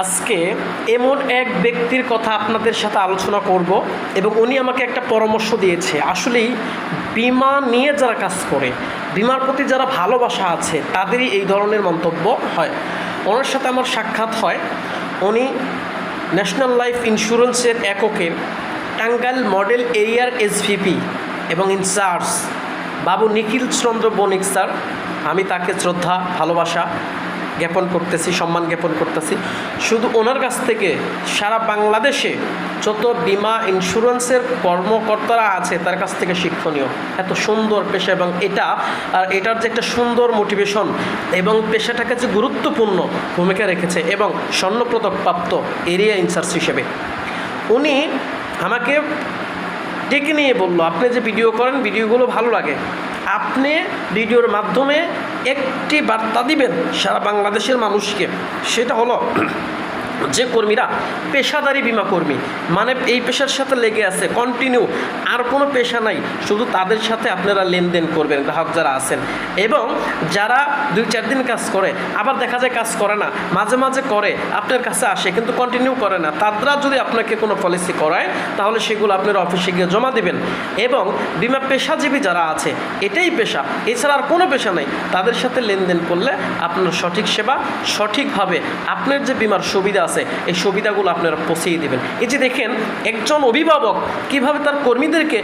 আজকে এমন এক ব্যক্তির কথা আপনাদের সাথে আলোচনা করব এবং উনি আমাকে একটা পরামর্শ দিয়েছে। আসলেই বীমা নিয়ে যারা কাজ করে, বীমার প্রতি যারা ভালোবাসা আছে, তাদেরই এই ধরনের মন্তব্য হয়। ওনার সাথে আমার সাক্ষাৎ হয়। উনি ন্যাশনাল লাইফ ইন্স্যুরেন্সের এককের টাঙ্গাইল মডেল এরিয়ার এসভিপি এবং ইনচার্জ বাবু নিখিল চন্দ্র বণিক স্যার। আমি তাকে শ্রদ্ধা ভালোবাসা জ্ঞাপন করতেছি, সম্মান জ্ঞাপন করতেছি। শুধু ওনার কাছ থেকে সারা বাংলাদেশে যত বীমা ইন্স্যুরেন্সের কর্মকর্তারা আছে তার কাছ থেকে শিক্ষণীয় এত সুন্দর পেশা, এবং এটার যে একটা সুন্দর মোটিভেশন এবং পেশাটাকে যে গুরুত্বপূর্ণ ভূমিকা রেখেছে, এবং স্বর্ণপদক প্রাপ্ত এরিয়া ইনচার্জ হিসেবে উনি আমাকে ডেকে নিয়ে বলল, আপনি যে ভিডিও করেন, ভিডিওগুলো ভালো লাগে, আপনি ভিডিওর মাধ্যমে একটি বার্তা দিবেন সারা বাংলাদেশের মানুষকে। সেটা হলো যে কর্মীরা পেশাদারি বীমা কর্মী, মানে এই পেশার সাথে লেগে আছে কন্টিনিউ, আর কোনো পেশা নাই, শুধু তাদের সাথে আপনারা লেনদেন করবেন, গ্রাহক যারা আছেন। এবং যারা 2-4 দিন কাজ করে, আবার দেখা যায় কাজ করে না, মাঝে মাঝে করে, আপনার কাছে আসে কিন্তু কন্টিনিউ করে না, তারা যদি আপনাকে কোনো পলিসি করায় তাহলে সেগুলো আপনার অফিসে গিয়ে জমা দিবেন। এবং বীমা পেশাজীবী যারা আছে, এটাই পেশা, এছাড়া আর কোনো পেশা নেই, তাদের সাথে লেনদেন করলে আপনার সঠিক সেবা সঠিকভাবে আপনার যে বীমার সুবিধা আছে এই সুবিধাগুলো আপনারা পৌঁছিয়ে দেবেন। এই যে দেখেন একজন অভিভাবক কিভাবে তার কর্মীদেরকে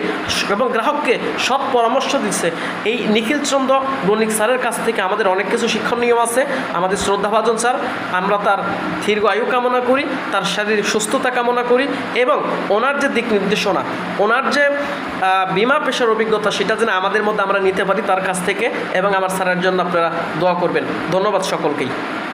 এবং গ্রাহককে সৎ পরামর্শ দিচ্ছে। এই নিখিল চন্দ্র বণিক স্যারের কাছ থেকে আমাদের অনেক কিছু শিক্ষণীয় আছে। আমাদের শ্রদ্ধাভাজন স্যার, আমরা তার দীর্ঘ আয়ু কামনা করি, তার শারীরিক সুস্থতা কামনা করি, এবং ওনার যে দিক নির্দেশনা, ওনার যে বীমা পেশার অভিজ্ঞতা, সেটা যেন আমাদের মধ্যে আমরা নিতে পারি তার কাছ থেকে। এবং আমার স্যারের জন্য আপনারা দোয়া করবেন। ধন্যবাদ সকলকেই।